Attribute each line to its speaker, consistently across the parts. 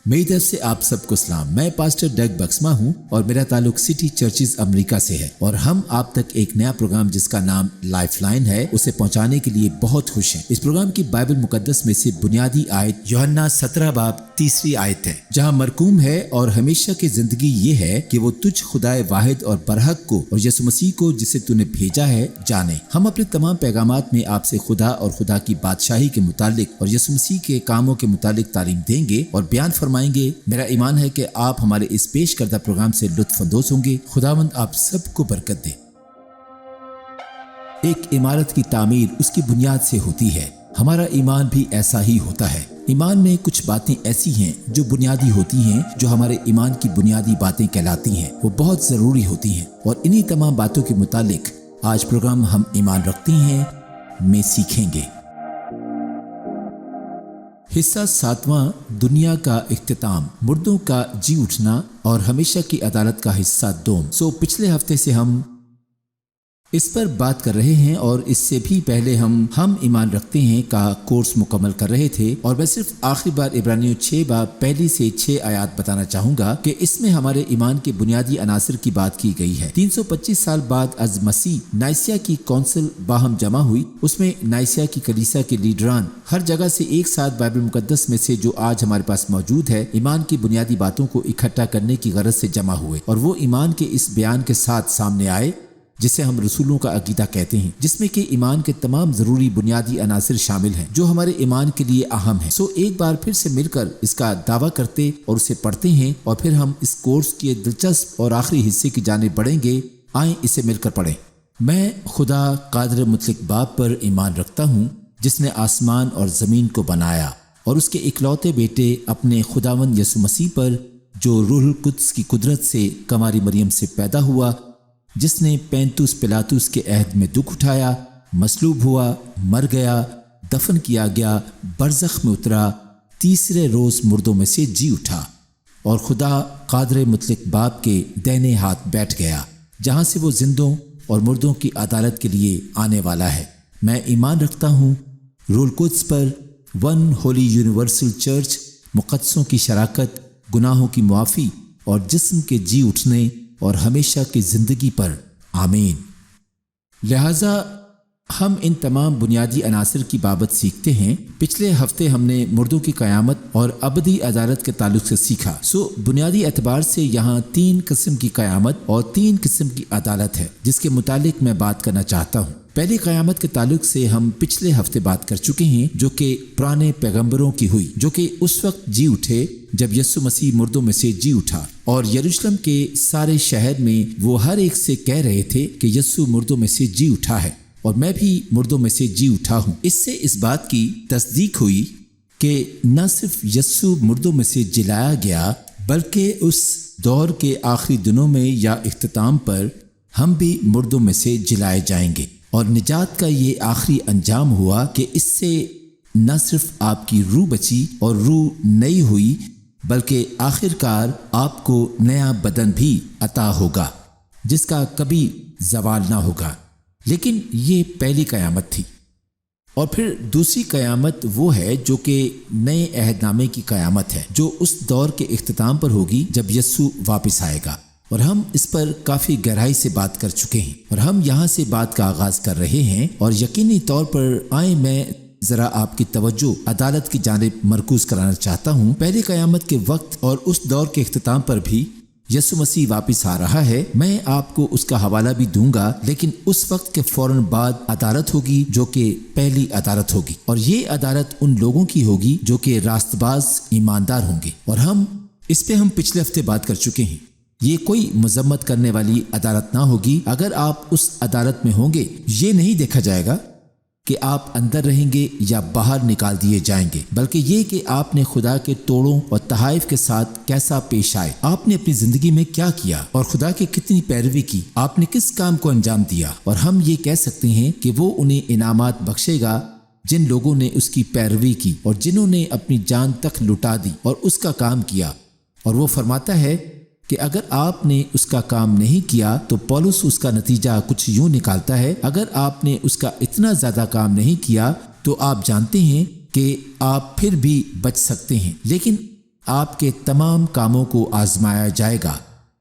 Speaker 1: میری طرف سے آپ سب کو سلام۔ میں پاسٹر ڈگ بکسما ہوں اور میرا تعلق سٹی چرچز امریکہ سے ہے، اور ہم آپ تک ایک نیا پروگرام جس کا نام لائف لائن ہے اسے پہنچانے کے لیے بہت خوش ہیں۔ اس پروگرام کی بائبل مقدس میں سے بنیادی آیت یوحنا 17 باب 3 آیت ہے، جہاں مرقوم ہے اور ہمیشہ کی زندگی یہ ہے کہ وہ تجھ خدائے واحد اور برحق کو اور یسوع مسیح کو جسے تو نے بھیجا ہے جانے۔ ہم اپنے تمام پیغامات میں آپ سے خدا اور خدا کی بادشاہی کے متعلق اور یسوع مسیح کے کاموں کے متعلق تعلیم دیں گے اور بیان فرمائیں گے۔ میرا ایمان ہے کہ آپ ہمارے اس پیش کردہ پروگرام سے لطف اندوز ہوں گے۔ خداوند آپ سب کو برکت دے۔ ایک عمارت کی تعمیر اس کی بنیاد سے ہوتی ہے۔ ہمارا ایمان بھی ایسا ہی ہوتا ہے۔ ایمان میں کچھ باتیں ایسی ہیں جو بنیادی ہوتی ہیں، جو ہمارے ایمان کی بنیادی باتیں کہلاتی ہیں۔ وہ بہت ضروری ہوتی ہیں، اور انہی تمام باتوں کے متعلق آج پروگرام ہم ایمان رکھتے ہیں میں سیکھیں گے۔ حصہ 7واں، دنیا کا اختتام، مردوں کا جی اٹھنا اور ہمیشہ کی عدالت کا حصہ 2۔ پچھلے ہفتے سے ہم اس پر بات کر رہے ہیں، اور اس سے بھی پہلے ہم ایمان رکھتے ہیں کا کورس مکمل کر رہے تھے، اور میں صرف آخری بار عبرانیوں 6 باب 1 سے 6 آیات بتانا چاہوں گا کہ اس میں ہمارے ایمان کے بنیادی عناصر کی بات کی گئی ہے۔ 325 سال بعد از مسیح نائسیا کی کونسل باہم جمع ہوئی۔ اس میں نائسیا کی کلیسا کے لیڈران ہر جگہ سے ایک ساتھ بائبل مقدس میں سے جو آج ہمارے پاس موجود ہے ایمان کی بنیادی باتوں کو اکٹھا کرنے کی غرض سے جمع ہوئے، اور وہ ایمان کے اس بیان کے ساتھ سامنے آئے جسے ہم رسولوں کا عقیدہ کہتے ہیں، جس میں کہ ایمان کے تمام ضروری بنیادی عناصر شامل ہیں جو ہمارے ایمان کے لیے اہم ہیں۔ ایک بار پھر سے مل کر اس کا دعویٰ کرتے اور اسے پڑھتے ہیں، اور پھر ہم اس کورس کے دلچسپ اور آخری حصے کی جانب بڑھیں گے۔ آئیں اسے مل کر پڑھیں۔ میں خدا قادر مطلق باپ پر ایمان رکھتا ہوں، جس نے آسمان اور زمین کو بنایا، اور اس کے اکلوتے بیٹے اپنے خداوند یسوع مسیح پر، جو روح القدس کی قدرت سے کنواری مریم سے پیدا ہوا، جس نے پینتوس پلاطس کے عہد میں دکھ اٹھایا، مصلوب ہوا، مر گیا، دفن کیا گیا، برزخ میں اترا، تیسرے روز مردوں میں سے جی اٹھا، اور خدا قادر مطلق باپ کے دائنے ہاتھ بیٹھ گیا، جہاں سے وہ زندوں اور مردوں کی عدالت کے لیے آنے والا ہے۔ میں ایمان رکھتا ہوں روح القدس پر، ون ہولی یونیورسل چرچ، مقدسوں کی شراکت، گناہوں کی معافی اور جسم کے جی اٹھنے اور ہمیشہ کی زندگی پر، آمین۔ لہٰذا ہم ان تمام بنیادی عناصر کی بابت سیکھتے ہیں۔ پچھلے ہفتے ہم نے مردوں کی قیامت اور ابدی عدالت کے تعلق سے سیکھا۔ بنیادی اعتبار سے یہاں 3 قسم کی قیامت اور 3 قسم کی عدالت ہے، جس کے متعلق میں بات کرنا چاہتا ہوں۔ پہلی قیامت کے تعلق سے ہم پچھلے ہفتے بات کر چکے ہیں، جو کہ پرانے پیغمبروں کی ہوئی، جو کہ اس وقت جی اٹھے جب یسوع مسیح مردوں میں سے جی اٹھا، اور یروشلم کے سارے شہر میں وہ ہر ایک سے کہہ رہے تھے کہ یسوع مردوں میں سے جی اٹھا ہے، اور میں بھی مردوں میں سے جی اٹھا ہوں۔ اس سے اس بات کی تصدیق ہوئی کہ نہ صرف یسوع مردوں میں سے جلایا گیا، بلکہ اس دور کے آخری دنوں میں یا اختتام پر ہم بھی مردوں میں سے جلائے جائیں گے، اور نجات کا یہ آخری انجام ہوا کہ اس سے نہ صرف آپ کی روح بچی اور روح نئی ہوئی، بلکہ آخر کار آپ کو نیا بدن بھی عطا ہوگا، جس کا کبھی زوال نہ ہوگا۔ لیکن یہ پہلی قیامت تھی، اور پھر دوسری قیامت وہ ہے جو کہ نئے عہد نامے کی قیامت ہے، جو اس دور کے اختتام پر ہوگی جب یسوع واپس آئے گا، اور ہم اس پر کافی گہرائی سے بات کر چکے ہیں، اور ہم یہاں سے بات کا آغاز کر رہے ہیں، اور یقینی طور پر آئیں میں ذرا آپ کی توجہ عدالت کی جانب مرکوز کرانا چاہتا ہوں۔ پہلی قیامت کے وقت اور اس دور کے اختتام پر بھی یسوع مسیح واپس آ رہا ہے۔ میں آپ کو اس کا حوالہ بھی دوں گا، لیکن اس وقت کے فوراً بعد عدالت ہوگی، جو کہ پہلی عدالت ہوگی، اور یہ عدالت ان لوگوں کی ہوگی جو کہ راست باز ایماندار ہوں گے، اور اس پہ ہم پچھلے ہفتے بات کر چکے ہیں۔ یہ کوئی مذمت کرنے والی عدالت نہ ہوگی۔ اگر آپ اس عدالت میں ہوں گے، یہ نہیں دیکھا جائے گا کہ آپ اندر رہیں گے یا باہر نکال دیے جائیں گے، بلکہ یہ کہ آپ نے خدا کے توڑوں اور تحائف کے ساتھ کیسا پیش آئے، آپ نے اپنی زندگی میں کیا کیا اور خدا کی کتنی پیروی کی، آپ نے کس کام کو انجام دیا، اور ہم یہ کہہ سکتے ہیں کہ وہ انہیں انعامات بخشے گا جن لوگوں نے اس کی پیروی کی اور جنہوں نے اپنی جان تک لٹا دی اور اس کا کام کیا۔ اور وہ فرماتا ہے کہ اگر آپ نے اس کا کام نہیں کیا تو پولس اس کا نتیجہ کچھ یوں نکالتا ہے، اگر آپ نے اس کا اتنا زیادہ کام نہیں کیا تو آپ جانتے ہیں کہ آپ پھر بھی بچ سکتے ہیں، لیکن آپ کے تمام کاموں کو آزمایا جائے گا،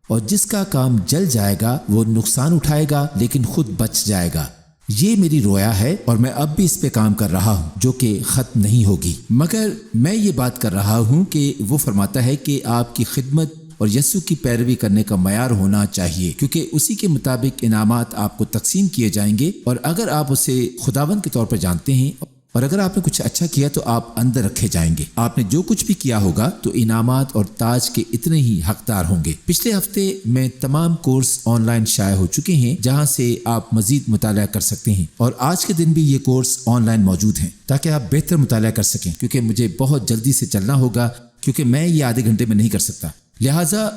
Speaker 1: اور جس کا کام جل جائے گا وہ نقصان اٹھائے گا لیکن خود بچ جائے گا۔ یہ میری رویا ہے اور میں اب بھی اس پہ کام کر رہا ہوں جو کہ ختم نہیں ہوگی، مگر میں یہ بات کر رہا ہوں کہ وہ فرماتا ہے کہ آپ کی خدمت اور یسوع کی پیروی کرنے کا معیار ہونا چاہیے، کیونکہ اسی کے مطابق انعامات آپ کو تقسیم کیے جائیں گے، اور اگر آپ اسے خداوند کے طور پر جانتے ہیں اور اگر آپ نے کچھ اچھا کیا تو آپ اندر رکھے جائیں گے۔ آپ نے جو کچھ بھی کیا ہوگا تو انعامات اور تاج کے اتنے ہی حقدار ہوں گے۔ پچھلے ہفتے میں تمام کورس آن لائن شائع ہو چکے ہیں جہاں سے آپ مزید مطالعہ کر سکتے ہیں، اور آج کے دن بھی یہ کورس آن لائن موجود ہیں تاکہ آپ بہتر مطالعہ کر سکیں، کیونکہ مجھے بہت جلدی سے چلنا ہوگا کیونکہ میں یہ آدھے گھنٹے میں نہیں کر سکتا۔ لہٰذا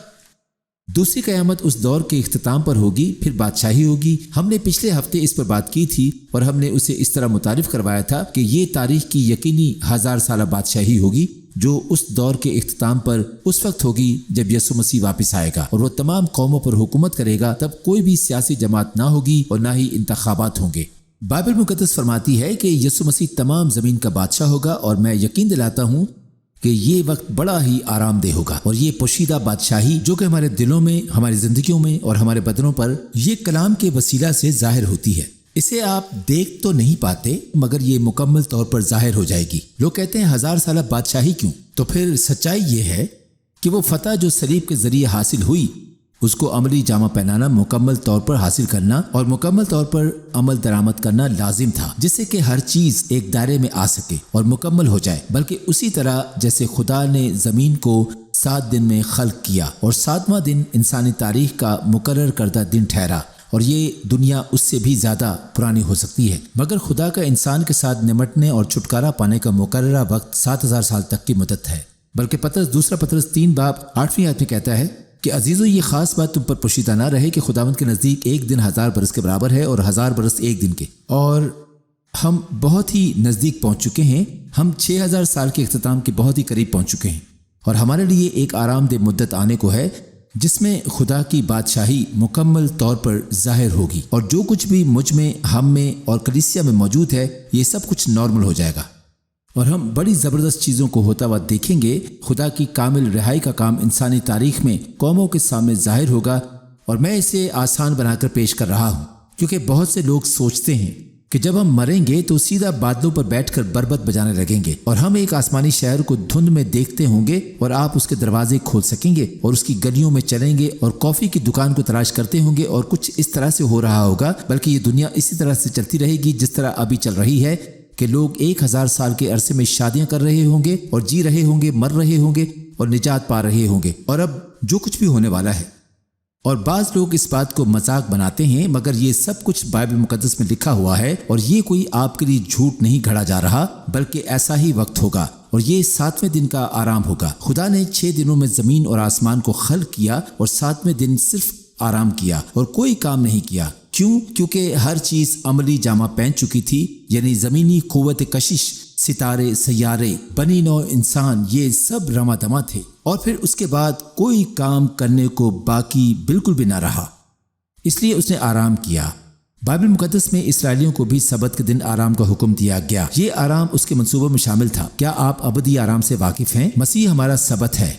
Speaker 1: دوسری قیامت اس دور کے اختتام پر ہوگی، پھر بادشاہی ہوگی۔ ہم نے پچھلے ہفتے اس پر بات کی تھی اور ہم نے اسے اس طرح متعارف کروایا تھا کہ یہ تاریخ کی یقینی 1000 سالہ بادشاہی ہوگی جو اس دور کے اختتام پر اس وقت ہوگی جب یسوع مسیح واپس آئے گا اور وہ تمام قوموں پر حکومت کرے گا۔ تب کوئی بھی سیاسی جماعت نہ ہوگی اور نہ ہی انتخابات ہوں گے۔ بائبل مقدس فرماتی ہے کہ یسوع مسیح تمام زمین کا بادشاہ ہوگا، اور میں یقین دلاتا ہوں کہ یہ وقت بڑا ہی آرام دہ ہوگا، اور یہ پوشیدہ بادشاہی جو کہ ہمارے دلوں میں، ہماری زندگیوں میں اور ہمارے بدنوں پر یہ کلام کے وسیلہ سے ظاہر ہوتی ہے۔ اسے آپ دیکھ تو نہیں پاتے مگر یہ مکمل طور پر ظاہر ہو جائے گی۔ لوگ کہتے ہیں 1000 سالہ بادشاہی کیوں؟ تو پھر سچائی یہ ہے کہ وہ فتح جو صلیب کے ذریعے حاصل ہوئی اس کو عملی جامہ پہنانا، مکمل طور پر حاصل کرنا اور مکمل طور پر عمل درآمد کرنا لازم تھا، جس سے کہ ہر چیز ایک دائرے میں آ سکے اور مکمل ہو جائے۔ بلکہ اسی طرح جیسے خدا نے زمین کو 7 دن میں خلق کیا اور 7واں دن انسانی تاریخ کا مقرر کردہ دن ٹھہرا، اور یہ دنیا اس سے بھی زیادہ پرانی ہو سکتی ہے، مگر خدا کا انسان کے ساتھ نمٹنے اور چھٹکارا پانے کا مقررہ وقت 7000 سال تک کی مدت ہے۔ بلکہ دوسرا پطرس 3 باب 8ویں آیت میں کہتا ہے کہ عزیزو، یہ خاص بات تم پر پوشیدہ نہ رہے کہ خداوند کے نزدیک ایک دن 1000 برس کے برابر ہے اور 1000 برس ایک دن کے، اور ہم بہت ہی نزدیک پہنچ چکے ہیں۔ ہم 6000 سال کے اختتام کے بہت ہی قریب پہنچ چکے ہیں، اور ہمارے لیے ایک آرام دہ مدت آنے کو ہے جس میں خدا کی بادشاہی مکمل طور پر ظاہر ہوگی، اور جو کچھ بھی مجھ میں، ہم میں اور کلیسیا میں موجود ہے یہ سب کچھ نارمل ہو جائے گا، اور ہم بڑی زبردست چیزوں کو ہوتا ہوا دیکھیں گے۔ خدا کی کامل رہائی کا کام انسانی تاریخ میں قوموں کے سامنے ظاہر ہوگا، اور میں اسے آسان بنا کر پیش کر رہا ہوں کیونکہ بہت سے لوگ سوچتے ہیں کہ جب ہم مریں گے تو سیدھا بادلوں پر بیٹھ کر بربت بجانے لگیں گے اور ہم ایک آسمانی شہر کو دھند میں دیکھتے ہوں گے، اور آپ اس کے دروازے کھول سکیں گے اور اس کی گلیوں میں چلیں گے اور کافی کی دکان کو تلاش کرتے ہوں گے، اور کچھ اس طرح سے ہو رہا ہوگا۔ بلکہ یہ دنیا اسی طرح سے چلتی رہے گی جس طرح ابھی چل رہی ہے کہ لوگ 1000 سال کے عرصے میں شادیاں کر رہے ہوں گے اور جی رہے ہوں گے، مر رہے ہوں گے اور نجات پا رہے ہوں گے، اور اب جو کچھ بھی ہونے والا ہے۔ اور بعض لوگ اس بات کو مذاق بناتے ہیں مگر یہ سب کچھ بائبل مقدس میں لکھا ہوا ہے، اور یہ کوئی آپ کے لیے جھوٹ نہیں گھڑا جا رہا، بلکہ ایسا ہی وقت ہوگا، اور یہ 7ویں دن کا آرام ہوگا۔ خدا نے 6 دنوں میں زمین اور آسمان کو خلق کیا اور 7ویں دن صرف آرام کیا اور کوئی کام نہیں کیا۔ کیوں؟ کیونکہ ہر چیز عملی جامہ پہن چکی تھی، یعنی زمینی قوت کشش، ستارے، سیارے، بنی نوع انسان، یہ سب رواں دواں تھے، اور پھر اس کے بعد کوئی کام کرنے کو باقی بالکل بھی نہ رہا، اس لیے اس نے آرام کیا۔ بائبل مقدس میں اسرائیلیوں کو بھی سبت کے دن آرام کا حکم دیا گیا۔ یہ آرام اس کے منصوبوں میں شامل تھا۔ کیا آپ ابدی آرام سے واقف ہیں؟ مسیح ہمارا سبت ہے۔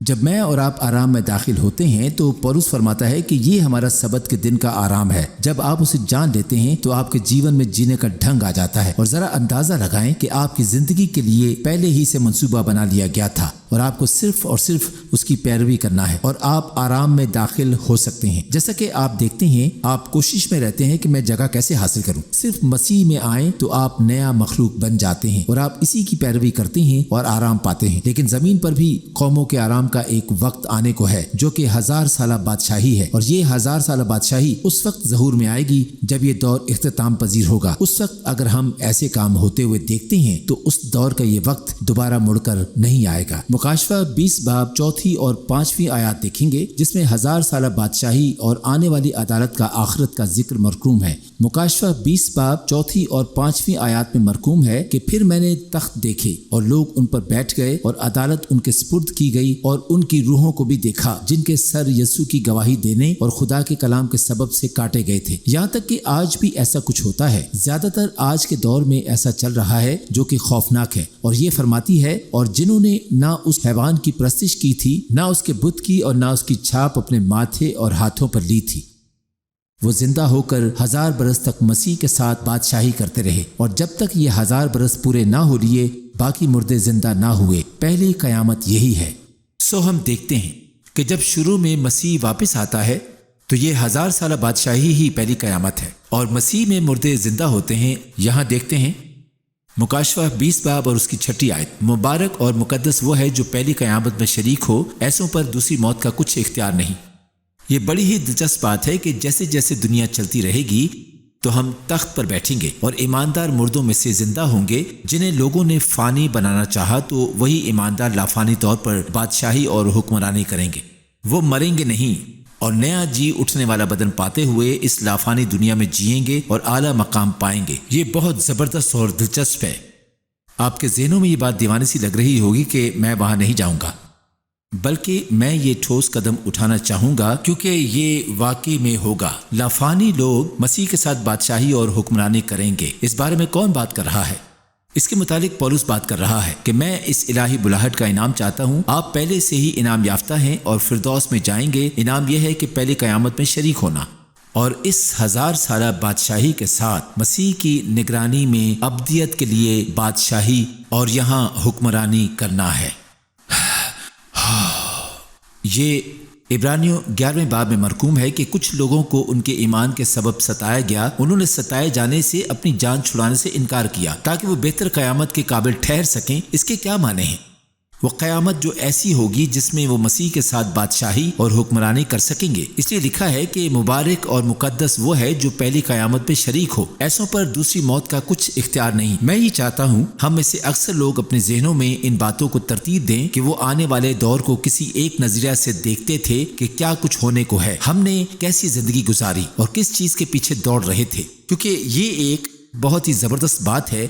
Speaker 1: جب میں اور آپ آرام میں داخل ہوتے ہیں تو پولس فرماتا ہے کہ یہ ہمارا سبت کے دن کا آرام ہے۔ جب آپ اسے جان لیتے ہیں تو آپ کے جیون میں جینے کا ڈھنگ آ جاتا ہے، اور ذرا اندازہ لگائیں کہ آپ کی زندگی کے لیے پہلے ہی سے منصوبہ بنا لیا گیا تھا، اور آپ کو صرف اور صرف اس کی پیروی کرنا ہے، اور آپ آرام میں داخل ہو سکتے ہیں۔ جیسا کہ آپ دیکھتے ہیں، آپ کوشش میں رہتے ہیں کہ میں جگہ کیسے حاصل کروں۔ صرف مسیح میں آئیں تو آپ نیا مخلوق بن جاتے ہیں، اور آپ اسی کی پیروی کرتے ہیں اور آرام پاتے ہیں۔ لیکن زمین پر بھی قوموں کے آرام کا ایک وقت آنے کو ہے جو کہ 1000 سالہ بادشاہی ہے، اور یہ 1000 سالہ بادشاہی اس وقت ظہور میں آئے گی جب یہ دور اختتام پذیر ہوگا۔ اس وقت اگر ہم ایسے کام ہوتے ہوئے دیکھتے ہیں تو اس دور کا یہ وقت دوبارہ مڑ کر نہیں آئے گا۔ مکاشفہ 20 باب 4 اور 5 آیات دیکھیں گے جس میں 1000 سالہ بادشاہی اور آنے والی عدالت کا آخرت کا ذکر مرقوم ہے۔ مکاشفہ 20 باب 4 اور 5 آیات میں مرقوم ہے کہ پھر میں نے تخت دیکھے اور لوگ ان پر بیٹھ گئے، اور عدالت ان کے سپرد کی گئی، اور ان کی روحوں کو بھی دیکھا جن کے سر یسوع کی گواہی دینے اور خدا کے کلام کے سبب سے کاٹے گئے تھے۔ یہاں تک کہ آج بھی ایسا کچھ ہوتا ہے، زیادہ تر آج کے دور میں ایسا چل رہا ہے جو کہ خوفناک ہے، اور یہ فرماتی ہے، اور جنہوں نے نہ اس حیوان کی پرستش کی تھی، نہ اس کے بت کی، اور نہ اس کی چھاپ اپنے ماتھے اور ہاتھوں پر لی تھی۔ وہ زندہ ہو کر 1000 برس تک مسیح کے ساتھ بادشاہی کرتے رہے، اور جب تک یہ 1000 برس پورے نہ ہو لیے باقی مردے زندہ نہ ہوئے۔ پہلی قیامت یہی ہے۔ ہم دیکھتے ہیں کہ جب شروع میں مسیح واپس آتا ہے تو یہ 1000 سالہ بادشاہی ہی پہلی قیامت ہے، اور مسیح میں مردے زندہ ہوتے ہیں۔ یہاں دیکھتے ہیں مکاشفہ 20 باب اور اس کی 6 آیت، مبارک اور مقدس وہ ہے جو پہلی قیامت میں شریک ہو، ایسوں پر دوسری موت کا کچھ اختیار نہیں۔ یہ بڑی ہی دلچسپ بات ہے کہ جیسے جیسے دنیا چلتی رہے گی تو ہم تخت پر بیٹھیں گے، اور ایماندار مردوں میں سے زندہ ہوں گے جنہیں لوگوں نے فانی بنانا چاہا، تو وہی ایماندار لافانی طور پر بادشاہی اور حکمرانی کریں گے۔ وہ مریں گے نہیں، اور نیا جی اٹھنے والا بدن پاتے ہوئے اس لافانی دنیا میں جئیں گے اور اعلیٰ مقام پائیں گے۔ یہ بہت زبردست اور دلچسپ ہے۔ آپ کے ذہنوں میں یہ بات دیوانے سی لگ رہی ہوگی کہ میں وہاں نہیں جاؤں گا، بلکہ میں یہ ٹھوس قدم اٹھانا چاہوں گا کیونکہ یہ واقعی میں ہوگا۔ لافانی لوگ مسیح کے ساتھ بادشاہی اور حکمرانی کریں گے۔ اس بارے میں کون بات کر رہا ہے؟ اس کے متعلق پولس بات کر رہا ہے کہ میں اس الہی بلاہٹ کا انعام چاہتا ہوں۔ آپ پہلے سے ہی انعام یافتہ ہیں اور فردوس میں جائیں گے۔ انعام یہ ہے کہ پہلی قیامت میں شریک ہونا اور اس 1000 سالہ بادشاہی کے ساتھ مسیح کی نگرانی میں ابدیت کے لیے بادشاہی اور یہاں حکمرانی کرنا ہے۔ یہ عبرانیوں 11 باب میں مرقوم ہے کہ کچھ لوگوں کو ان کے ایمان کے سبب ستایا گیا، انہوں نے ستائے جانے سے اپنی جان چھڑانے سے انکار کیا تاکہ وہ بہتر قیامت کے قابل ٹھہر سکیں۔ اس کے کیا معنی ہیں؟ وہ قیامت جو ایسی ہوگی جس میں وہ مسیح کے ساتھ بادشاہی اور حکمرانی کر سکیں گے۔ اس لیے لکھا ہے کہ مبارک اور مقدس وہ ہے جو پہلی قیامت میں شریک ہو، ایسوں پر دوسری موت کا کچھ اختیار نہیں۔ میں یہ چاہتا ہوں ہم میں سے اکثر لوگ اپنے ذہنوں میں ان باتوں کو ترتیب دیں کہ وہ آنے والے دور کو کسی ایک نظریہ سے دیکھتے تھے کہ کیا کچھ ہونے کو ہے، ہم نے کیسی زندگی گزاری اور کس چیز کے پیچھے دوڑ رہے تھے، کیونکہ یہ ایک بہت ہی زبردست بات ہے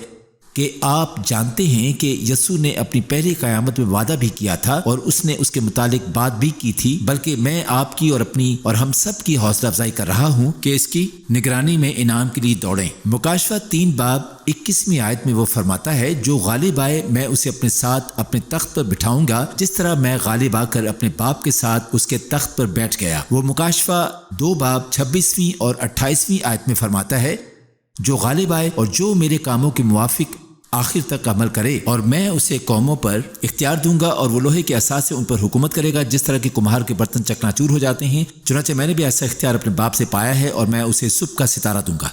Speaker 1: کہ آپ جانتے ہیں کہ یسوع نے اپنی پہلی قیامت میں وعدہ بھی کیا تھا اور اس نے اس کے متعلق بات بھی کی تھی، بلکہ میں آپ کی اور اپنی اور ہم سب کی حوصلہ افزائی کر رہا ہوں کہ اس کی نگرانی میں انعام کے لیے دوڑیں۔ مکاشفہ 3 باب 21ویں آیت میں وہ فرماتا ہے، جو غالب آئے میں اسے اپنے ساتھ اپنے تخت پر بٹھاؤں گا، جس طرح میں غالب آ کر اپنے باپ کے ساتھ اس کے تخت پر بیٹھ گیا۔ وہ مکاشفہ 2 باب 26ویں اور 28ویں آیت میں فرماتا ہے، جو غالب آئے اور جو میرے کاموں کے موافق آخر تک عمل کرے، اور میں اسے قوموں پر اختیار دوں گا اور وہ لوہے کے اساس سے ان پر حکومت کرے گا، جس طرح کہ کمہار کے برتن چکناچور ہو جاتے ہیں، چنانچہ میں نے بھی ایسا اختیار اپنے باپ سے پایا ہے اور میں اسے صبح کا ستارہ دوں گا۔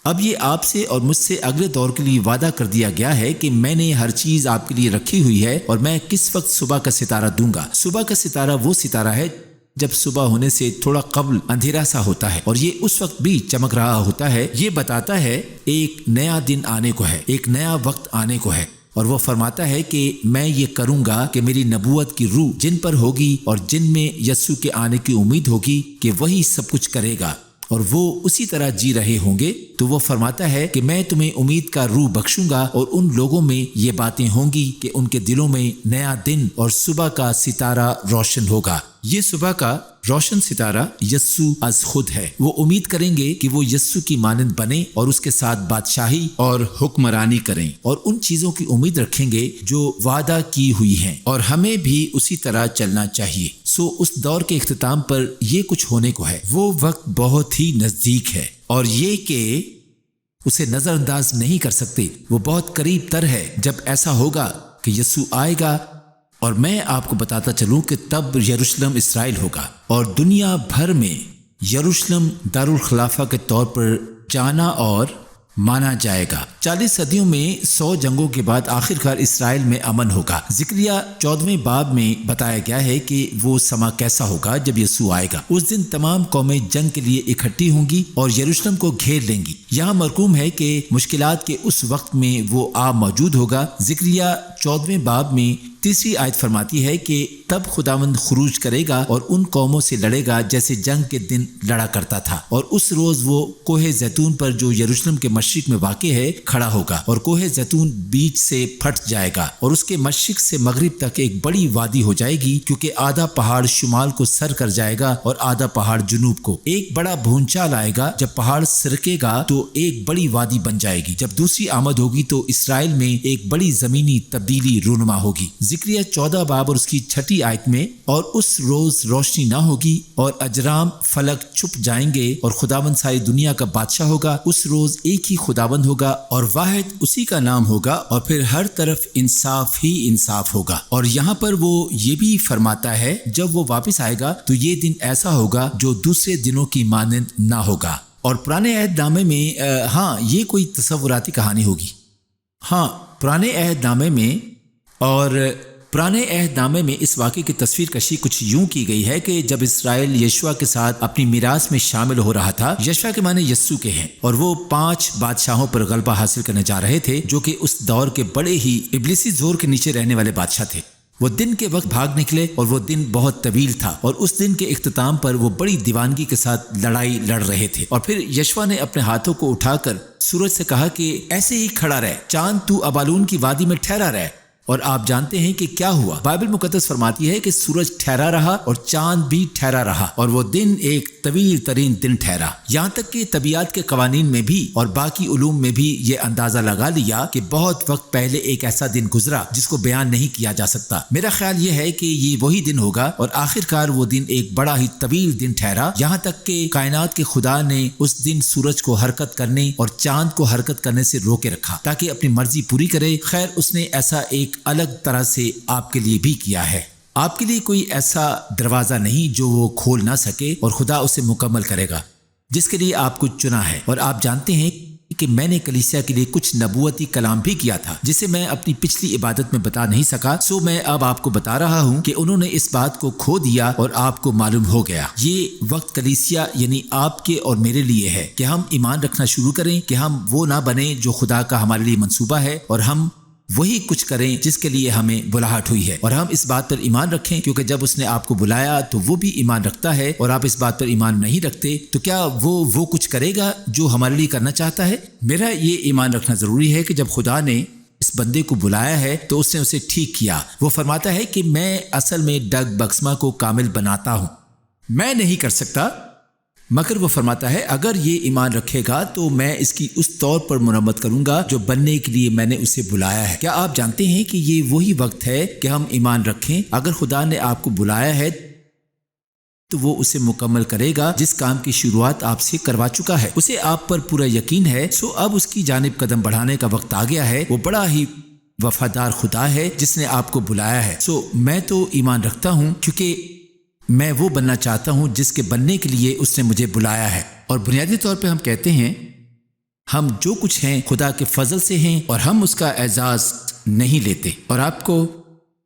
Speaker 1: اب یہ آپ سے اور مجھ سے اگلے دور کے لیے وعدہ کر دیا گیا ہے کہ میں نے ہر چیز آپ کے لیے رکھی ہوئی ہے، اور میں کس وقت صبح کا ستارہ دوں گا۔ صبح کا ستارہ وہ ستارہ ہے جب صبح ہونے سے تھوڑا قبل اندھیرا سا ہوتا ہے اور یہ اس وقت بھی چمک رہا ہوتا ہے۔ یہ بتاتا ہے ایک نیا دن آنے کو ہے، ایک نیا وقت آنے کو ہے، اور وہ فرماتا ہے کہ میں یہ کروں گا کہ میری نبوت کی روح جن پر ہوگی اور جن میں یسوع کے آنے کی امید ہوگی کہ وہی سب کچھ کرے گا اور وہ اسی طرح جی رہے ہوں گے، تو وہ فرماتا ہے کہ میں تمہیں امید کا روح بخشوں گا، اور ان لوگوں میں یہ باتیں ہوں گی کہ ان کے دلوں میں نیا دن اور صبح کا ستارہ روشن ہوگا۔ یہ صبح کا روشن ستارہ یسوع از خود ہے۔ وہ امید کریں گے کہ وہ یسوع کی مانند بنے اور اس کے ساتھ بادشاہی اور حکمرانی کریں، اور ان چیزوں کی امید رکھیں گے جو وعدہ کی ہوئی ہیں، اور ہمیں بھی اسی طرح چلنا چاہیے۔ اس دور کے اختتام پر یہ کچھ ہونے کو ہے۔ وہ وقت بہت ہی نزدیک ہے، اور یہ کہ اسے نظر انداز نہیں کر سکتے۔ وہ بہت قریب تر ہے جب ایسا ہوگا کہ یسوع آئے گا، اور میں آپ کو بتاتا چلوں کہ تب یروشلم اسرائیل ہوگا، اور دنیا بھر میں یروشلم دارالخلافہ کے طور پر جانا اور مانا جائے گا۔ 40 صدیوں میں 100 جنگوں کے بعد آخرکار اسرائیل میں امن ہوگا۔ زکریا 14ویں باب میں بتایا گیا ہے کہ وہ سما کیسا ہوگا جب یسوع آئے گا۔ اس دن تمام قومیں جنگ کے لیے اکٹھی ہوں گی اور یروشلم کو گھیر لیں گی۔ یہاں مرقوم ہے کہ مشکلات کے اس وقت میں وہ موجود ہوگا۔ زکریا 14ویں باب میں 3 آیت فرماتی ہے کہ تب خداوند خروج کرے گا اور ان قوموں سے لڑے گا جیسے جنگ کے دن لڑا کرتا تھا، اور اس روز وہ کوہ زیتون پر جو یروشلم کے مشرق میں واقع ہے کھڑا ہوگا، اور کوہ زیتون بیچ سے پھٹ جائے گا اور اس کے مشرق سے مغرب تک ایک بڑی وادی ہو جائے گی، کیونکہ آدھا پہاڑ شمال کو سر کر جائے گا اور آدھا پہاڑ جنوب کو۔ ایک بڑا بھونچال آئے گا، جب پہاڑ سرکے گا تو ایک بڑی وادی بن جائے گی۔ جب دوسری آمد ہوگی تو اسرائیل میں ایک بڑی زمینی تبدیلی رونما ہوگی۔ زکریا 14 باب اور اس کی 6 آیت میں، اور اس روز روشنی نہ ہوگی اور اجرام فلک چھپ جائیں گے اور خداوند ساری دنیا کا بادشاہ ہوگا۔ اس روز ایک ہی خداوند ہوگا اور واحد اسی کا نام ہوگا، اور پھر ہر طرف انصاف ہی انصاف ہوگا۔ اور یہاں پر وہ یہ بھی فرماتا ہے جب وہ واپس آئے گا تو یہ دن ایسا ہوگا جو دوسرے دنوں کی مانند نہ ہوگا۔ اور پرانے عہد نامے میں یہ کوئی تصوراتی کہانی ہوگی۔ پرانے عہد نامے میں پرانے عہد نامے میں اس واقعے کی تصویر کشی کچھ یوں کی گئی ہے کہ جب اسرائیل یشوع کے ساتھ اپنی میراث میں شامل ہو رہا تھا، یشوع کے معنی یسوع کے ہیں، اور وہ 5 بادشاہوں پر غلبہ حاصل کرنے جا رہے تھے جو کہ اس دور کے بڑے ہی ابلیسی زور کے نیچے رہنے والے بادشاہ تھے۔ وہ دن کے وقت بھاگ نکلے اور وہ دن بہت طویل تھا، اور اس دن کے اختتام پر وہ بڑی دیوانگی کے ساتھ لڑائی لڑ رہے تھے۔ اور پھر یشوع نے اپنے ہاتھوں کو اٹھا کر سورج سے کہا کہ ایسے ہی کھڑا رہ، چاند تو ابالون کی وادی میں ٹھہرا رہ۔ اور آپ جانتے ہیں کہ کیا ہوا۔ بائبل مقدس فرماتی ہے کہ سورج ٹھہرا رہا اور چاند بھی ٹھہرا رہا، اور وہ دن ایک طویل ترین دن ٹھہرا۔ یہاں تک کہ طبیعت کے قوانین میں بھی اور باقی علوم میں بھی یہ اندازہ لگا لیا کہ بہت وقت پہلے ایک ایسا دن گزرا جس کو بیان نہیں کیا جا سکتا۔ میرا خیال یہ ہے کہ یہ وہی دن ہوگا، اور آخرکار وہ دن ایک بڑا ہی طویل دن ٹھہرا، یہاں تک کہ کائنات کے خدا نے اس دن سورج کو حرکت کرنے اور چاند کو حرکت کرنے سے روکے رکھا تاکہ اپنی مرضی پوری کرے۔ خیر، اس نے ایسا ایک الگ طرح سے آپ کے لیے بھی کیا ہے۔ آپ کے لیے کوئی ایسا دروازہ نہیں جو وہ کھول نہ سکے، اور خدا اسے مکمل کرے گا جس کے لیے آپ کو چنا ہے۔ اور آپ جانتے ہیں کہ میں نے کلیسیا کے لیے کچھ نبوتی کلام بھی کیا تھا جسے میں اپنی پچھلی عبادت میں بتا نہیں سکا، سو میں اب آپ کو بتا رہا ہوں کہ انہوں نے اس بات کو کھو دیا اور آپ کو معلوم ہو گیا۔ یہ وقت کلیسیا یعنی آپ کے اور میرے لیے ہے کہ ہم ایمان رکھنا شروع کریں کہ ہم وہ نہ بنیں جو خدا کا ہمارے لیے منصوبہ ہے، اور ہم وہی کچھ کریں جس کے لیے ہمیں بلاہٹ ہوئی ہے، اور ہم اس بات پر ایمان رکھیں کیونکہ جب اس نے آپ کو بلایا تو وہ بھی ایمان رکھتا ہے، اور آپ اس بات پر ایمان نہیں رکھتے تو کیا وہ کچھ کرے گا جو ہمارے لیے کرنا چاہتا ہے؟ میرا یہ ایمان رکھنا ضروری ہے کہ جب خدا نے اس بندے کو بلایا ہے تو اس نے اسے ٹھیک کیا۔ وہ فرماتا ہے کہ میں اصل میں ڈگ بکسما کو کامل بناتا ہوں، میں نہیں کر سکتا، مگر وہ فرماتا ہے اگر یہ ایمان رکھے گا تو میں اس کی اس طور پر مرمت کروں گا جو بننے کے لیے میں نے اسے بلایا ہے۔ کیا آپ جانتے ہیں کہ یہ وہی وقت ہے کہ ہم ایمان رکھیں؟ اگر خدا نے آپ کو بلایا ہے تو وہ اسے مکمل کرے گا جس کام کی شروعات آپ سے کروا چکا ہے۔ اسے آپ پر پورا یقین ہے، سو اب اس کی جانب قدم بڑھانے کا وقت آ گیا ہے۔ وہ بڑا ہی وفادار خدا ہے جس نے آپ کو بلایا ہے۔ سو میں تو ایمان رکھتا ہوں کیونکہ میں وہ بننا چاہتا ہوں جس کے بننے کے لیے اس نے مجھے بلایا ہے۔ اور بنیادی طور پہ ہم کہتے ہیں ہم جو کچھ ہیں خدا کے فضل سے ہیں، اور ہم اس کا اعزاز نہیں لیتے۔ اور آپ کو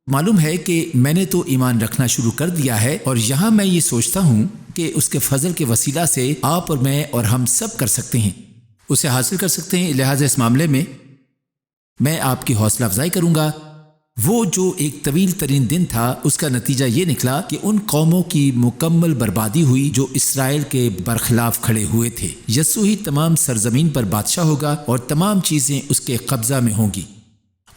Speaker 1: معلوم ہے کہ میں نے تو ایمان رکھنا شروع کر دیا ہے، اور یہاں میں یہ سوچتا ہوں کہ اس کے فضل کے وسیلہ سے آپ اور میں اور ہم سب کر سکتے ہیں، اسے حاصل کر سکتے ہیں۔ لہٰذا اس معاملے میں آپ کی حوصلہ افزائی کروں گا۔ وہ جو ایک طویل ترین دن تھا اس کا نتیجہ یہ نکلا کہ ان قوموں کی مکمل بربادی ہوئی جو اسرائیل کے برخلاف کھڑے ہوئے تھے۔ یسوع ہی تمام سرزمین پر بادشاہ ہوگا اور تمام چیزیں اس کے قبضہ میں ہوں گی،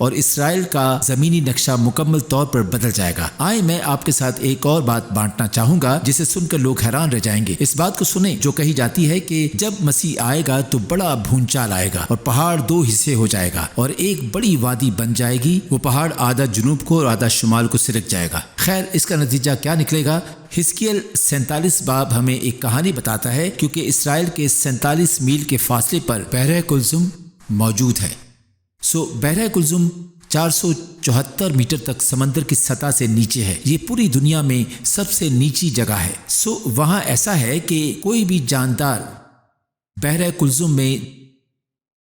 Speaker 1: اور اسرائیل کا زمینی نقشہ مکمل طور پر بدل جائے گا۔ آئے میں آپ کے ساتھ ایک اور بات بانٹنا چاہوں گا جسے سن کر لوگ حیران رہ جائیں گے۔ اس بات کو سنیں جو کہی جاتی ہے کہ جب مسیح آئے گا تو بڑا بھونچال آئے گا اور پہاڑ 2 حصے ہو جائے گا اور ایک بڑی وادی بن جائے گی۔ وہ پہاڑ آدھا جنوب کو اور آدھا شمال کو سرک جائے گا۔ خیر، اس کا نتیجہ کیا نکلے گا؟ حزقیل 47 باب ہمیں ایک کہانی بتاتا ہے، کیونکہ اسرائیل کے 47 میل کے فاصلے پر بحر کلزم موجود ہے۔ بحر کلزم 474 میٹر تک سمندر کی سطح سے نیچے ہے۔ یہ پوری دنیا میں سب سے نیچی جگہ ہے۔ وہاں ایسا ہے کہ کوئی بھی جاندار بحر کلزم میں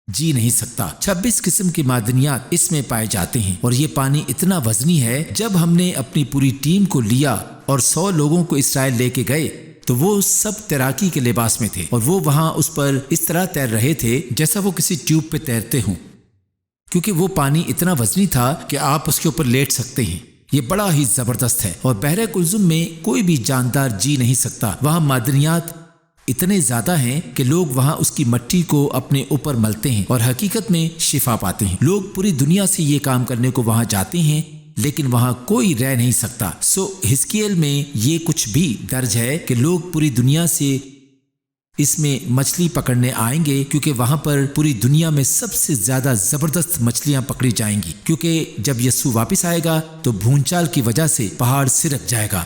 Speaker 1: جی نہیں سکتا۔ 26 قسم کے معدنیات اس میں پائے جاتے ہیں، اور یہ پانی اتنا وزنی ہے۔ جب ہم نے اپنی پوری ٹیم کو لیا اور 100 لوگوں کو اسرائیل لے کے گئے تو وہ سب تیراکی کے لباس میں تھے، اور وہ وہاں اس پر اس طرح تیر رہے تھے جیسا وہ کسی ٹیوب پہ تیرتے ہوں، کیونکہ وہ پانی اتنا وزنی تھا کہ آپ اس کے اوپر لیٹ سکتے ہیں۔ یہ بڑا ہی زبردست ہے، اور بحر کلزم میں کوئی بھی جاندار جی نہیں سکتا۔ وہاں معدنیات اتنے زیادہ ہیں کہ لوگ وہاں اس کی مٹی کو اپنے اوپر ملتے ہیں اور حقیقت میں شفا پاتے ہیں۔ لوگ پوری دنیا سے یہ کام کرنے کو وہاں جاتے ہیں، لیکن وہاں کوئی رہ نہیں سکتا۔ حزقیل میں یہ کچھ بھی درج ہے کہ لوگ پوری دنیا سے اس میں مچھلی پکڑنے آئیں گے، کیونکہ وہاں پر پوری دنیا میں سب سے زیادہ زبردست مچھلیاں پکڑی جائیں گی، کیونکہ جب یسوع واپس آئے گا تو بھونچال کی وجہ سے پہاڑ سرک جائے گا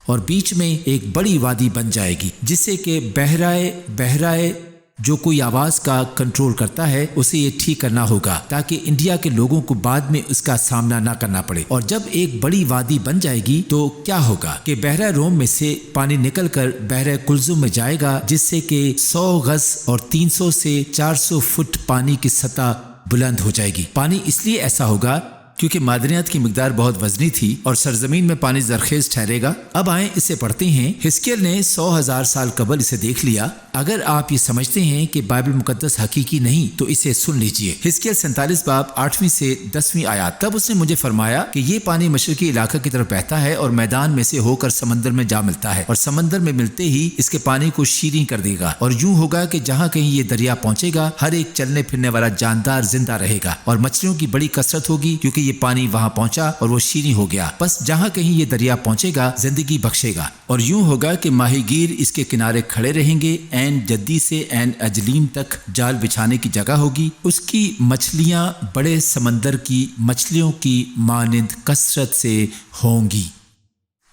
Speaker 1: اور بیچ میں ایک بڑی وادی بن جائے گی، جس سے کہ بہرائے جو کوئی آواز کا کنٹرول کرتا ہے اسے یہ ٹھیک کرنا ہوگا، تاکہ انڈیا کے لوگوں کو بعد میں اس کا سامنا نہ کرنا پڑے۔ اور جب ایک بڑی وادی بن جائے گی تو کیا ہوگا کہ بحیرہ روم میں سے پانی نکل کر بحیرہ کلزم میں جائے گا، جس سے کہ 100 گز اور 300 سے 400 فٹ پانی کی سطح بلند ہو جائے گی۔ پانی اس لیے ایسا ہوگا کیونکہ معدنیات کی مقدار بہت وزنی تھی اور سرزمین میں پانی زرخیز ٹھہرے گا۔ اب آئیں اسے پڑھتے ہیں۔ حزقیل نے 100,000 سال قبل اسے دیکھ لیا۔ اگر آپ یہ سمجھتے ہیں کہ بائبل مقدس حقیقی نہیں تو اسے سن لیجئے۔ حزقیل 47 باب 8 سے 10 آیات۔ تب اس نے مجھے فرمایا کہ یہ پانی مشرقی علاقہ کی طرف بہتا ہے اور میدان میں سے ہو کر سمندر میں جا ملتا ہے، اور سمندر میں ملتے ہی اس کے پانی کو شیریں کر دے گا، اور یوں ہوگا کہ جہاں کہیں یہ دریا پہنچے گا ہر ایک چلنے پھرنے والا جاندار زندہ رہے گا، اور مچھلیوں کی بڑی کثرت ہوگی، کیونکہ یہ پانی وہاں پہنچا اور وہ شیریں ہو گیا۔ بس جہاں کہیں یہ دریا پہنچے گا زندگی بخشے گا، اور یوں ہوگا کہ ماہی گیر اس کے کنارے کھڑے رہیں گے۔ عین جدی سے عین اجلیم تک جال بچھانے کی جگہ ہوگی۔ اس کی مچھلیاں بڑے سمندر کی مچھلیوں کی مانند کثرت سے ہوں گی۔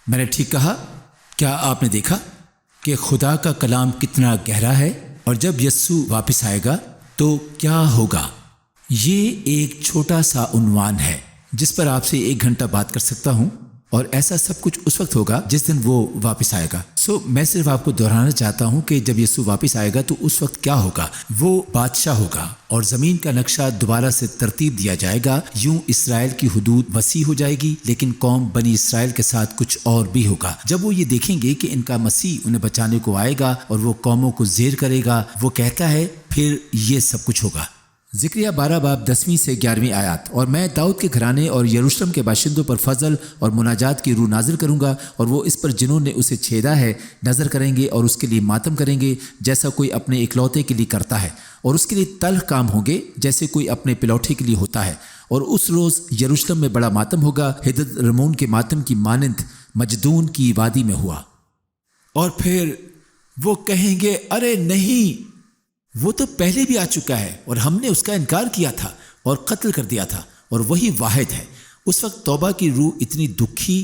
Speaker 1: میں نے ٹھیک کہا؟ کیا آپ نے دیکھا کہ خدا کا کلام کتنا گہرا ہے؟ اور جب یسوع واپس آئے گا تو کیا ہوگا؟ یہ ایک چھوٹا سا عنوان ہے جس پر آپ سے 1 گھنٹہ بات کر سکتا ہوں، اور ایسا سب کچھ اس وقت ہوگا جس دن وہ واپس آئے گا۔ میں صرف آپ کو دہرانا چاہتا ہوں کہ جب یسوع واپس آئے گا تو اس وقت کیا ہوگا؟ وہ بادشاہ ہوگا اور زمین کا نقشہ دوبارہ سے ترتیب دیا جائے گا۔ یوں اسرائیل کی حدود وسیع ہو جائے گی، لیکن قوم بنی اسرائیل کے ساتھ کچھ اور بھی ہوگا۔ جب وہ یہ دیکھیں گے کہ ان کا مسیح انہیں بچانے کو آئے گا اور وہ قوموں کو زیر کرے گا، وہ کہتا ہے پھر یہ سب کچھ ہوگا۔ زکریا 12 باب 10 سے 11 آیات۔ اور میں داؤد کے گھرانے اور یروشلم کے باشندوں پر فضل اور مناجات کی روح نازل کروں گا، اور وہ اس پر جنہوں نے اسے چھیدا ہے نظر کریں گے اور اس کے لیے ماتم کریں گے، جیسا کوئی اپنے اکلوتے کے لیے کرتا ہے، اور اس کے لیے تلخ کام ہوں گے جیسے کوئی اپنے پلوٹے کے لیے ہوتا ہے۔ اور اس روز یروشلم میں بڑا ماتم ہوگا، حدد رمون کے ماتم کی مانند مجدون کی وادی میں ہوا۔ اور پھر وہ کہیں گے ارے نہیں، وہ تو پہلے بھی آ چکا ہے اور ہم نے اس کا انکار کیا تھا اور قتل کر دیا تھا، اور وہی واحد ہے۔ اس وقت توبہ کی روح اتنی دکھی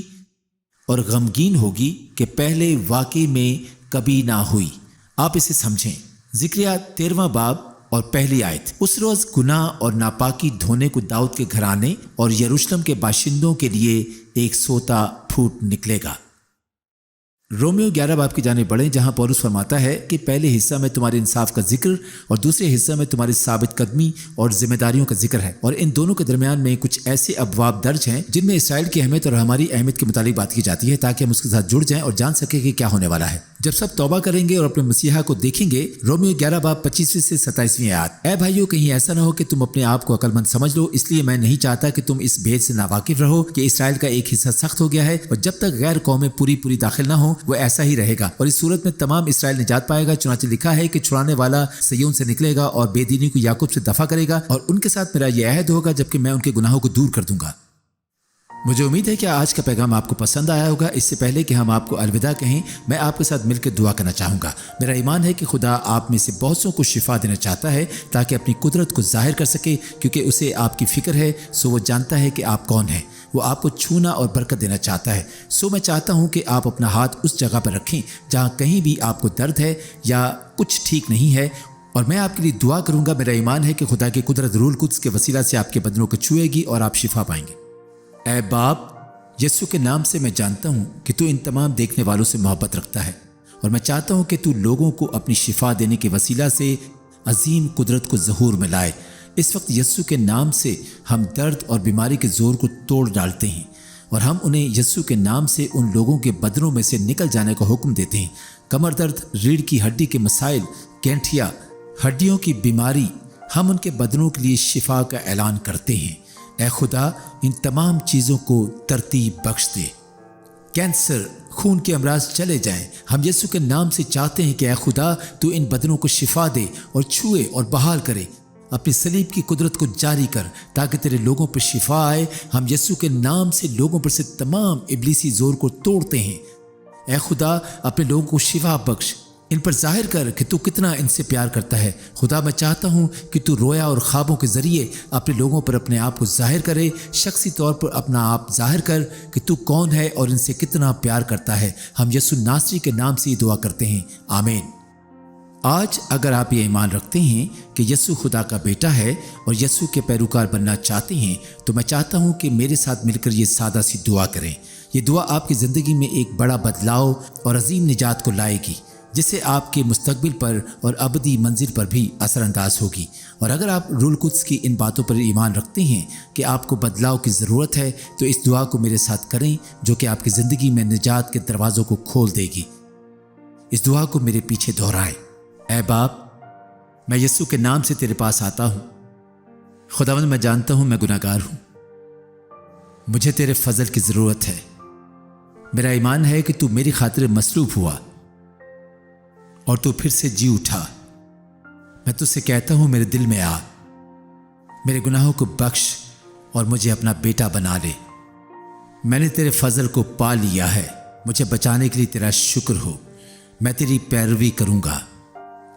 Speaker 1: اور غمگین ہوگی کہ پہلے واقعی میں کبھی نہ ہوئی۔ آپ اسے سمجھیں۔ زکریا 13 باب اور 1 آیت۔ اس روز گناہ اور ناپاکی دھونے کو داؤد کے گھرانے اور یروشلم کے باشندوں کے لیے ایک سوتا پھوٹ نکلے گا۔ رومیو 11 باب کی جانب بڑھیں، جہاں پولس فرماتا ہے کہ پہلے حصہ میں تمہارے انصاف کا ذکر اور دوسرے حصہ میں تمہاری ثابت قدمی اور ذمہ داریوں کا ذکر ہے، اور ان دونوں کے درمیان میں کچھ ایسے ابواب درج ہیں جن میں اسرائیل کی اہمیت اور ہماری اہمیت کے متعلق بات کی جاتی ہے، تاکہ ہم اس کے ساتھ جڑ جائیں اور جان سکیں کہ کیا ہونے والا ہے جب سب توبہ کریں گے اور اپنے مسیحا کو دیکھیں گے۔ رومیو 11 باب 25 سے 27 آیات۔ اے بھائیو، کہیں ایسا نہ ہو کہ تم اپنے آپ کو عقل مند سمجھ لو، اس لیے میں نہیں چاہتا کہ تم اس بھید سے ناواقف رہو کہ اسرائیل کا ایک حصہ سخت ہو گیا ہے، اور جب تک غیر قومیں پوری داخل نہ ہوں وہ ایسا ہی رہے گا، اور اس صورت میں تمام اسرائیل نجات پائے گا۔ چنانچہ لکھا ہے کہ چھڑانے والا سیون سے نکلے گا اور بے دینی کو یعقوب سے دفع کرے گا، اور ان کے ساتھ میرا یہ عہد ہوگا جبکہ میں ان کے گناہوں کو دور کر دوں گا۔ مجھے امید ہے کہ آج کا پیغام آپ کو پسند آیا ہوگا۔ اس سے پہلے کہ ہم آپ کو الوداع کہیں، میں آپ کے ساتھ مل کے دعا کرنا چاہوں گا۔ میرا ایمان ہے کہ خدا آپ میں سے بہت سو کو شفا دینا چاہتا ہے تاکہ اپنی قدرت کو ظاہر کر سکے، کیونکہ اسے آپ کی فکر ہے، وہ جانتا ہے کہ آپ کون ہیں۔ وہ آپ کو چھونا اور برکت دینا چاہتا ہے۔ میں چاہتا ہوں کہ آپ اپنا ہاتھ اس جگہ پر رکھیں جہاں کہیں بھی آپ کو درد ہے یا کچھ ٹھیک نہیں ہے، اور میں آپ کے لیے دعا کروں گا۔ میرا ایمان ہے کہ خدا کی قدرت روح القدس کے وسیلہ سے آپ کے بدنوں کو چھوئے گی اور آپ شفا پائیں گے۔ اے باپ، یسوع کے نام سے میں جانتا ہوں کہ تو ان تمام دیکھنے والوں سے محبت رکھتا ہے، اور میں چاہتا ہوں کہ تو لوگوں کو اپنی شفا دینے کے وسیلہ سے عظیم قدرت کو ظہور میں لائے۔ اس وقت یسوع کے نام سے ہم درد اور بیماری کے زور کو توڑ ڈالتے ہیں، اور ہم انہیں یسوع کے نام سے ان لوگوں کے بدنوں میں سے نکل جانے کا حکم دیتے ہیں۔ کمر درد، ریڑھ کی ہڈی کے مسائل، گینٹھیا، ہڈیوں کی بیماری، ہم ان کے بدنوں کے لیے شفا کا اعلان کرتے ہیں۔ اے خدا ان تمام چیزوں کو ترتیب بخش دے۔ کینسر، خون کے امراض چلے جائیں۔ ہم یسوع کے نام سے چاہتے ہیں کہ اے خدا تو ان بدنوں کو شفا دے اور چھوئے اور بحال کرے۔ اپنی صلیب کی قدرت کو جاری کر تاکہ تیرے لوگوں پر شفا آئے۔ ہم یسوع کے نام سے لوگوں پر سے تمام ابلیسی زور کو توڑتے ہیں۔ اے خدا اپنے لوگوں کو شفا بخش، ان پر ظاہر کر کہ تو کتنا ان سے پیار کرتا ہے۔ خدا میں چاہتا ہوں کہ تو رویا اور خوابوں کے ذریعے اپنے لوگوں پر اپنے آپ کو ظاہر کرے۔ شخصی طور پر اپنا آپ ظاہر کر کہ تو کون ہے اور ان سے کتنا پیار کرتا ہے۔ ہم یسوع ناصری کے نام سے یہ دعا کرتے ہیں، آمین۔ آج اگر آپ یہ ایمان رکھتے ہیں کہ یسوع خدا کا بیٹا ہے اور یسوع کے پیروکار بننا چاہتے ہیں تو میں چاہتا ہوں کہ میرے ساتھ مل کر یہ سادہ سی دعا کریں۔ یہ دعا آپ کی زندگی میں ایک بڑا بدلاؤ اور عظیم نجات کو لائے گی، جس سے آپ کے مستقبل پر اور ابدی منزل پر بھی اثر انداز ہوگی۔ اور اگر آپ روح القدس کی ان باتوں پر ایمان رکھتے ہیں کہ آپ کو بدلاؤ کی ضرورت ہے تو اس دعا کو میرے ساتھ کریں، جو کہ آپ کی زندگی میں نجات کے دروازوں کو کھول دے گی۔ اس دعا کو میرے پیچھے دہرائیں۔ اے باپ، میں یسوع کے نام سے تیرے پاس آتا ہوں۔ خداوند، میں جانتا ہوں میں گناہگار ہوں، مجھے تیرے فضل کی ضرورت ہے۔ میرا ایمان ہے کہ تو میری خاطر مصلوب ہوا اور تو پھر سے جی اٹھا۔ میں تجھ سے کہتا ہوں میرے دل میں آ، میرے گناہوں کو بخش اور مجھے اپنا بیٹا بنا لے۔ میں نے تیرے فضل کو پا لیا ہے، مجھے بچانے کے لیے تیرا شکر ہو۔ میں تیری پیروی کروں گا۔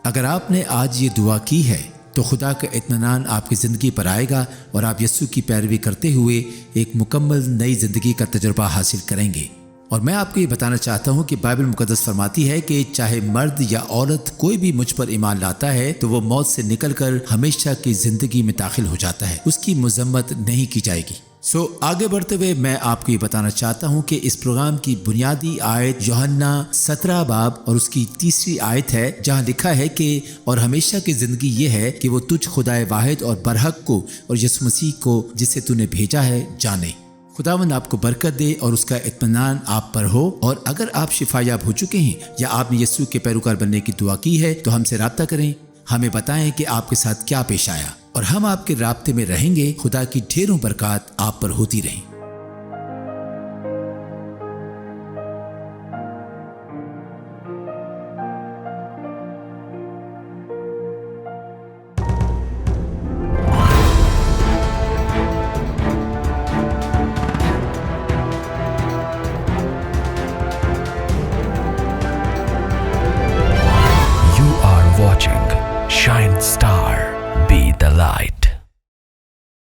Speaker 1: اگر آپ نے آج یہ دعا کی ہے تو خدا کا اطمینان آپ کی زندگی پر آئے گا اور آپ یسوع کی پیروی کرتے ہوئے ایک مکمل نئی زندگی کا تجربہ حاصل کریں گے۔ اور میں آپ کو یہ بتانا چاہتا ہوں کہ بائبل مقدس فرماتی ہے کہ چاہے مرد یا عورت کوئی بھی مجھ پر ایمان لاتا ہے تو وہ موت سے نکل کر ہمیشہ کی زندگی میں داخل ہو جاتا ہے، اس کی مذمت نہیں کی جائے گی۔ آگے بڑھتے ہوئے میں آپ کو یہ بتانا چاہتا ہوں کہ اس پروگرام کی بنیادی آیت یوحنا 17 باب اور اس کی 3 آیت ہے، جہاں لکھا ہے کہ اور ہمیشہ کی زندگی یہ ہے کہ وہ تجھ خدائے واحد اور برحق کو اور یسوع مسیح کو جسے تو نے بھیجا ہے جانے۔ خداوند آپ کو برکت دے اور اس کا اطمینان آپ پر ہو۔ اور اگر آپ شفا یاب ہو چکے ہیں یا آپ نے یسوع کے پیروکار بننے کی دعا کی ہے تو ہم سے رابطہ کریں، ہمیں بتائیں کہ آپ کے ساتھ کیا پیش آیا اور ہم آپ کے رابطے میں رہیں گے۔ خدا کی ڈھیروں برکات آپ پر ہوتی رہیں۔